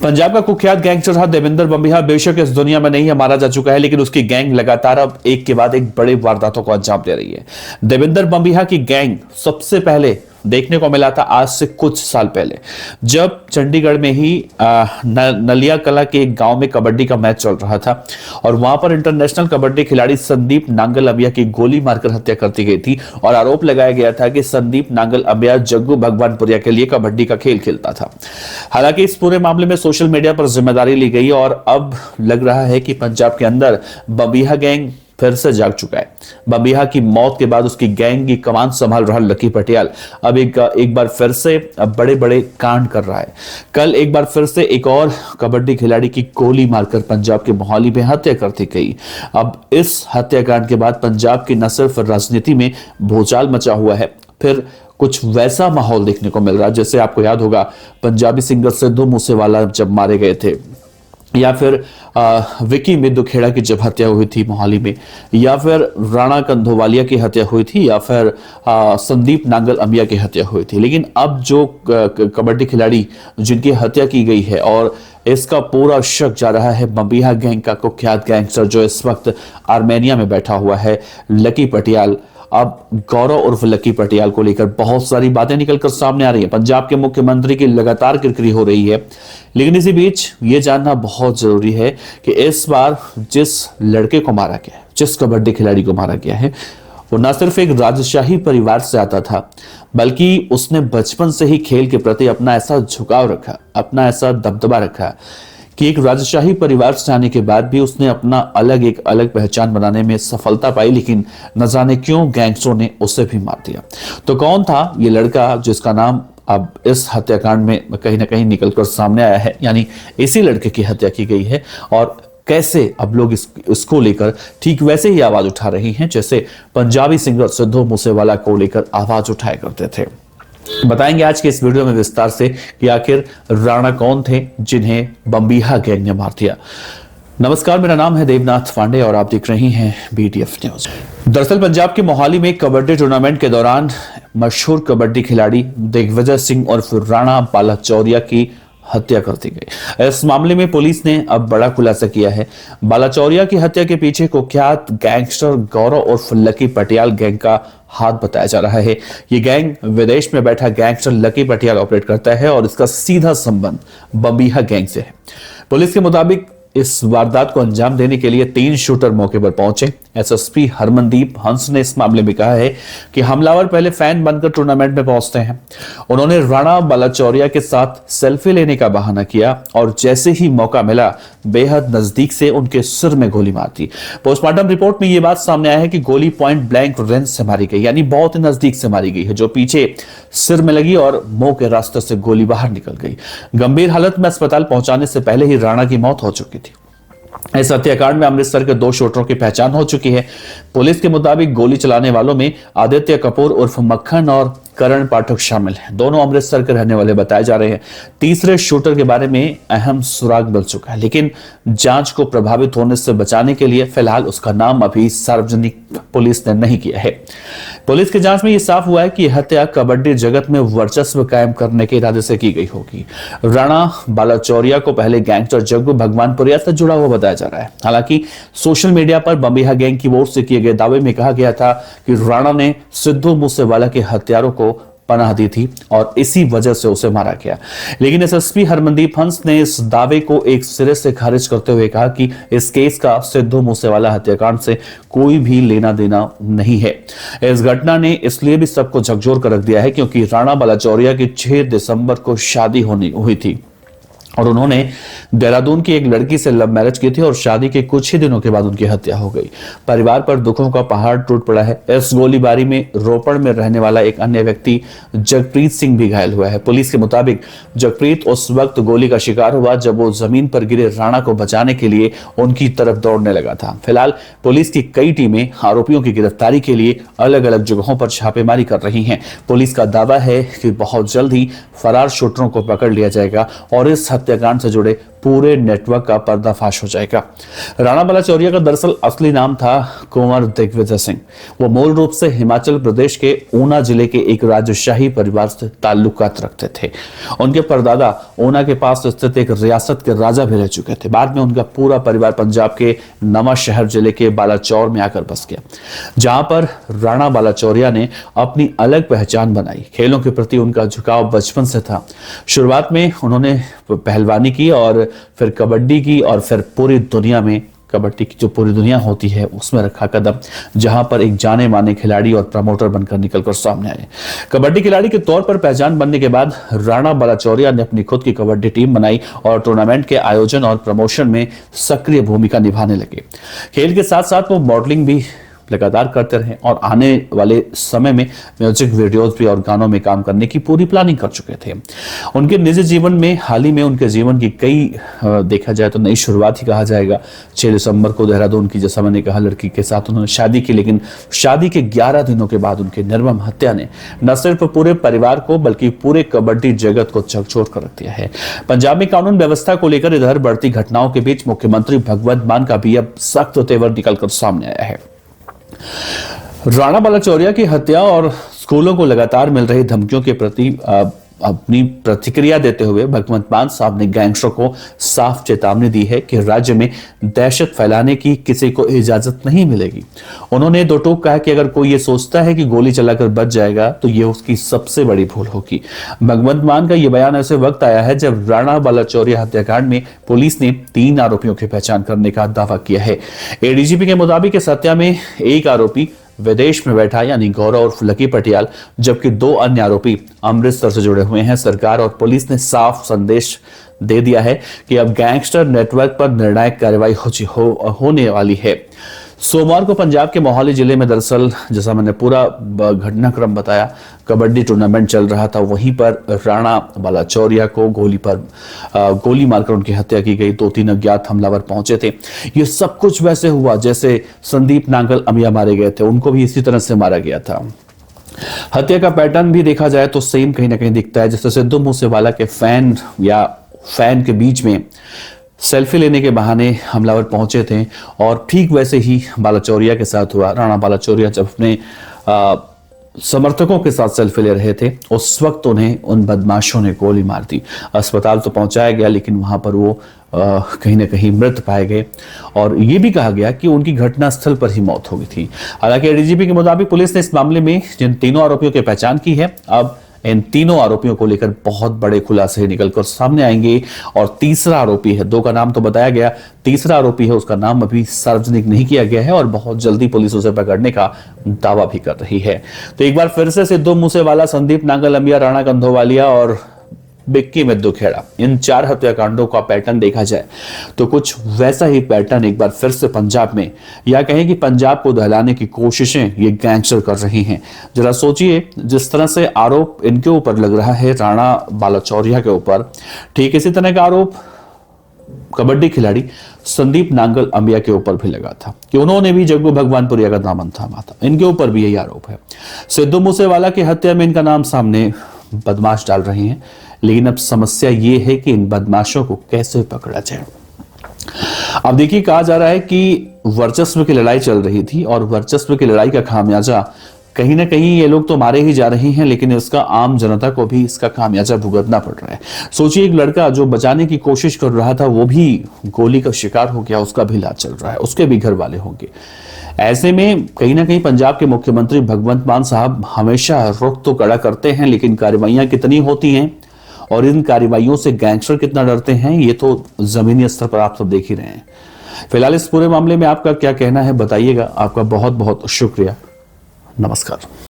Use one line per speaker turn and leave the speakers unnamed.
पंजाब का कुख्यात गैंगस्टर था देवेंद्र बम्बिहा बेशक इस दुनिया में नहीं है, मारा जा चुका है, लेकिन उसकी गैंग लगातार अब एक के बाद एक बड़े वारदातों को अंजाम दे रही है। देवेंद्र बम्बिहा की गैंग सबसे पहले देखने को मिला था आज से कुछ साल पहले, जब चंडीगढ़ में ही नलिया कला के एक गांव में कबड्डी का मैच चल रहा था और वहां पर इंटरनेशनल कबड्डी खिलाड़ी संदीप नांगल अबिया की गोली मारकर हत्या कर दी गई थी और आरोप लगाया गया था कि संदीप नांगल अबिया जग्गू भगवानपुरिया के लिए कबड्डी का खेल खेलता था। हालांकि इस पूरे मामले में सोशल मीडिया पर जिम्मेदारी ली गई और अब लग रहा है कि पंजाब के अंदर बम्बिहा गैंग फिर से जाग चुका है। बम्बिहा की मौत के बाद उसकी गैंग की कमान संभाल रहा लकी पटियाल अब एक बार फिर से बड़े बड़े कांड कर रहा है। कल एक बार फिर से एक और कबड्डी खिलाड़ी की गोली मारकर पंजाब के मोहाली में हत्या कर दी गई। अब इस हत्याकांड के बाद पंजाब की न सिर्फ राजनीति में भूचाल मचा हुआ है, फिर कुछ वैसा माहौल देखने को मिल रहा है जैसे आपको याद होगा पंजाबी सिंगर सिद्धू मूसेवाला जब मारे गए थे, या फिर विकी मिद्दू खेड़ा की जब हत्या हुई थी मोहाली में, या फिर राणा कंधोवालिया की हत्या हुई थी, या फिर संदीप नांगल अबिया की हत्या हुई थी। लेकिन अब जो कबड्डी खिलाड़ी जिनकी हत्या की गई है और इसका पूरा शक जा रहा है बम्बिहा गैंग का कुख्यात गैंगस्टर जो इस वक्त आर्मेनिया में बैठा हुआ है, लकी पटियाल। अब गौरव उर्फ लकी पटियाल को लेकर बहुत सारी बातें निकलकर सामने आ रही है। पंजाब के मुख्यमंत्री की लगातार किरकिरी हो रही है, लेकिन इसी बीच ये जानना बहुत जरूरी है कि इस बार जिस लड़के को मारा गया है, जिस कबड्डी खिलाड़ी को मारा गया है, वो न सिर्फ एक राजशाही परिवार से आता था, बल्कि उसने बचपन से ही खेल के प्रति अपना ऐसा झुकाव रखा, अपना ऐसा दबदबा रखा कि एक राजशाही परिवार से आने के बाद भी उसने अपना एक अलग पहचान बनाने में सफलता पाई। लेकिन न जाने क्यों गैंगस्टरों ने उसे भी मार दिया। तो कौन था ये लड़का जिसका नाम अब इस हत्याकांड में कहीं ना कहीं निकलकर सामने आया है, यानी इसी लड़के की हत्या की गई है, और कैसे अब लोग इसको लेकर ठीक वैसे ही आवाज उठा रहे हैं जैसे पंजाबी सिंगर सिद्धू मूसेवाला को लेकर आवाज उठाया करते थे। बताएंगे आज के इस वीडियो में विस्तार से कि आखिर राणा कौन थे जिन्हें बम्बिहा गैंग ने मार दिया। नमस्कार, मेरा नाम है देवनाथ पांडे और आप देख रहे हैं BTF न्यूज। दरअसल पंजाब के मोहाली में कबड्डी टूर्नामेंट के दौरान मशहूर कबड्डी खिलाड़ी दिग्विजय सिंह और राणा बालाचौरिया की हत्या कर दी गई। इस मामले में पुलिस ने अब बड़ा खुलासा किया है। बालाचौरिया की हत्या के पीछे कुख्यात गैंगस्टर गौरव उर्फ लकी पटियाल गैंग का हाथ बताया जा रहा है। ये गैंग विदेश में बैठा गैंगस्टर लकी पटियाल ऑपरेट करता है और इसका सीधा संबंध बम्बिहा गैंग से है। पुलिस के मुताबिक इस वारदात को अंजाम देने के लिए 3 शूटर मौके पर पहुंचे। SSP हरमनदीप हंस ने इस मामले में कहा है कि हमलावर पहले फैन बनकर टूर्नामेंट में पहुंचते हैं। उन्होंने राणा बालाचौरिया के साथ सेल्फी लेने का बहाना किया और जैसे ही मौका मिला बेहद नजदीक से उनके सिर में गोली मार दी। पोस्टमार्टम रिपोर्ट में यह बात सामने आया है कि गोली पॉइंट ब्लैंक रेंज से मारी गई, यानी बहुत ही नजदीक से मारी गई है, जो पीछे सिर में लगी और मुंह के रास्ते से गोली बाहर निकल गई। गंभीर हालत में अस्पताल पहुंचाने से पहले ही राणा की मौत हो चुकी थी। इस हत्याकांड में अमृतसर के 2 शूटरों की पहचान हो चुकी है। पुलिस के मुताबिक गोली चलाने वालों में आदित्य कपूर उर्फ मक्खन और करण पाठक शामिल हैं। दोनों अमृतसर के रहने वाले बताए जा रहे हैं। तीसरे शूटर के बारे में अहम सुराग मिल चुका है, लेकिन जांच को प्रभावित होने से बचाने के लिए फिलहाल उसका नाम अभी सार्वजनिक पुलिस ने नहीं किया है। पुलिस की जांच में यह साफ हुआ है कि हत्या कबड्डी जगत में वर्चस्व कायम करने के इरादे से की गई होगी। राणा बालाचौरिया को पहले गैंगस्टर जग्गू भगवानपुरिया से जुड़ा हुआ बताया जा रहा है। हालांकि सोशल मीडिया पर बम्बिहा गैंग की ओर से किए गए दावे में कहा गया था कि राणा ने सिद्धू मूसेवाला के हत्यारों को पनाह दी थी और इसी वजह से उसे मारा गया। लेकिन SSP हरमनदीप हंस ने इस दावे को एक सिरे से खारिज करते हुए कहा कि इस केस का सिद्धू मूसेवाला हत्याकांड से कोई भी लेना देना नहीं है। इस घटना ने इसलिए भी सबको झकझोर कर रख दिया है क्योंकि राणा बालाचौरिया की 6 दिसंबर को शादी हुई थी और उन्होंने देहरादून की एक लड़की से लव मैरिज की थी और शादी के कुछ ही दिनों के बाद उनकी हत्या हो गई। परिवार पर दुखों का पहाड़ टूट पड़ा है। इस गोलीबारी में रोपड़ में रहने वाला एक अन्य व्यक्ति जगप्रीत सिंह भी घायल हुआ है। पुलिस के मुताबिक जगप्रीत उस वक्त गोली का शिकार हुआ जब वो जमीन पर गिरे राणा को बचाने के लिए उनकी तरफ दौड़ने लगा था। फिलहाल पुलिस की कई टीमें आरोपियों की गिरफ्तारी के लिए अलग अलग जगहों पर छापेमारी कर रही हैं। पुलिस का दावा है कि बहुत जल्द ही फरार शूटरों को पकड़ लिया जाएगा और इस हत्याकांड से जुड़े पूरे नेटवर्क का पर्दाफाश हो जाएगा। राणा बलाचौरिया का दरअसल असली नाम था कुंवर दिग्विजय सिंह। वो मूल रूप से हिमाचल प्रदेश के ऊना जिले के एक राजशाही परिवार से ताल्लुकात रखते थे। उनके परदादा ऊना के पास स्थित एक रियासत के राजा भी रह चुके थे। बाद में उनका पूरा परिवार पंजाब के नवांशहर जिले के बालाचौर में आकर बस गया, जहां पर राणा बलाचौरिया ने अपनी अलग पहचान बनाई। खेलों के प्रति उनका झुकाव बचपन से था। शुरुआत में उन्होंने पहलवानी की और फिर कबड्डी की और फिर पूरी दुनिया में कबड्डी की जो पूरी दुनिया होती है उसमें रखा कदम, जहां पर एक जाने माने खिलाड़ी और प्रमोटर बनकर निकलकर सामने आए। कबड्डी खिलाड़ी के तौर पर पहचान बनने के बाद राणा बलाचौरिया ने अपनी खुद की कबड्डी टीम बनाई और टूर्नामेंट के आयोजन और प्रमोशन में सक्रिय भूमिका निभाने लगे। खेल के साथ साथ वो मॉडलिंग भी लगातार करते रहे और आने वाले समय में म्यूजिक वीडियोस भी और गानों में काम करने की पूरी प्लानिंग कर चुके थे। उनके निजी जीवन में हाल ही में उनके जीवन की कई देखा जाए तो नई शुरुआत ही कहा जाएगा। 6 दिसंबर को देहरादून की, जैसा मैंने कहा, लड़की के साथ उन्होंने शादी की, लेकिन शादी के 11 दिनों के बाद उनकी निर्मम हत्या ने न सिर्फ पूरे परिवार को बल्कि पूरे कबड्डी जगत को झकझोर कर रख दिया है। पंजाब में कानून व्यवस्था को लेकर इधर बढ़ती घटनाओं के बीच मुख्यमंत्री भगवंत मान का भी अब सख्त तेवर निकलकर सामने आया है। राणा बलाचौरिया की हत्या और स्कूलों को लगातार मिल रही धमकियों के प्रति अपनी प्रतिक्रिया देते हुए भगवंत मान साहब ने गैंगस्टरों को साफ चेतावनी दी है कि राज्य में दहशत फैलाने की किसी को इजाजत नहीं मिलेगी। उन्होंने दो टूक कहा कि अगर कोई ये सोचता है कि गोली चलाकर बच जाएगा तो ये उसकी सबसे बड़ी भूल होगी। भगवंत मान का यह बयान ऐसे वक्त आया है जब राणा बलाचौरिया हत्याकांड में पुलिस ने 3 आरोपियों की पहचान करने का दावा किया है। एडीजीपी के मुताबिक इस हत्या में एक आरोपी विदेश में बैठा यानी गौरव उर्फ लकी पटियाल, जबकि 2 अन्य आरोपी अमृतसर से जुड़े हुए हैं। सरकार और पुलिस ने साफ संदेश दे दिया है कि अब गैंगस्टर नेटवर्क पर निर्णायक कार्रवाई होने वाली है। सोमवार को पंजाब के मोहाली जिले में दरअसल, जैसा मैंने पूरा घटनाक्रम बताया, कबड्डी टूर्नामेंट चल रहा था। वहीं पर राणा बलाचौरिया को गोली मारकर उनकी हत्या की गई। 2-3 अज्ञात हमलावर पहुंचे थे। ये सब कुछ वैसे हुआ जैसे संदीप नांगल अमिया मारे गए थे, उनको भी इसी तरह से मारा गया था। हत्या का पैटर्न भी देखा जाए तो सेम कहीं ना कहीं दिखता है, जैसे सिद्धू मूसेवाला के फैन के बीच में सेल्फी लेने के बहाने हमलावर पहुंचे थे और ठीक वैसे ही बालाचौरिया के साथ हुआ। राणा बलाचौरिया जब अपने समर्थकों के साथ सेल्फी ले रहे थे उस वक्त उन्हें उन बदमाशों ने गोली मार दी। अस्पताल तो पहुंचाया गया लेकिन वहां पर वो कहीं ना कहीं मृत पाए गए और ये भी कहा गया कि उनकी घटनास्थल पर ही मौत हो गई थी। हालांकि एडीजीपी के मुताबिक पुलिस ने इस मामले में जिन 3 आरोपियों की पहचान की है, अब इन 3 आरोपियों को लेकर बहुत बड़े खुलासे निकलकर सामने आएंगे। और तीसरा आरोपी है, 2 का नाम तो बताया गया, तीसरा आरोपी है, उसका नाम अभी सार्वजनिक नहीं किया गया है और बहुत जल्दी पुलिस उसे पकड़ने का दावा भी कर रही है। तो एक बार फिर से सिद्धू मूसेवाला, संदीप नांगल अमिया, राणा कंधोवालिया और बिक्की मिद्दू खेड़ा, इन 4 हत्याकांडों का पैटर्न देखा जाए तो कुछ वैसा ही पैटर्न एक बार फिर से पंजाब में, या कहें कि पंजाब को दहलाने की कोशिशें ये गैंगस्टर कर रहे हैं। जरा सोचिए, जिस तरह से आरोप इनके ऊपर लग रहा है राणा बलाचौरिया के ऊपर, ठीक इसी तरह का आरोप कबड्डी खिलाड़ी संदीप नांगल अमिया के ऊपर भी लगा था कि उन्होंने भी जग्गू भगवानपुरिया का दामन थामा था। इनके ऊपर भी यही आरोप है। सिद्धू मूसेवाला की हत्या में इनका नाम सामने बदमाश डाल रहे हैं, लेकिन अब समस्या ये है कि इन बदमाशों को कैसे पकड़ा जाए। अब देखिए, कहा जा रहा है कि वर्चस्व की लड़ाई चल रही थी और वर्चस्व की लड़ाई का खामियाजा कहीं ना कहीं ये लोग तो मारे ही जा रहे हैं, लेकिन इसका आम जनता को भी इसका खामियाजा भुगतना पड़ रहा है। सोचिए, एक लड़का जो बचाने की कोशिश कर रहा था वो भी गोली का शिकार हो गया, उसका भी इलाज चल रहा है, उसके भी घर वाले होंगे। ऐसे में कहीं ना कहीं पंजाब के मुख्यमंत्री भगवंत मान साहब हमेशा रुख तो कड़ा करते हैं, लेकिन कार्रवाइयां कितनी होती हैं और इन कार्रवाइयों से गैंगस्टर कितना डरते हैं, ये तो जमीनी स्तर पर आप सब देख ही रहे हैं। फिलहाल इस पूरे मामले में आपका क्या कहना है बताइएगा। आपका बहुत बहुत शुक्रिया। नमस्कार।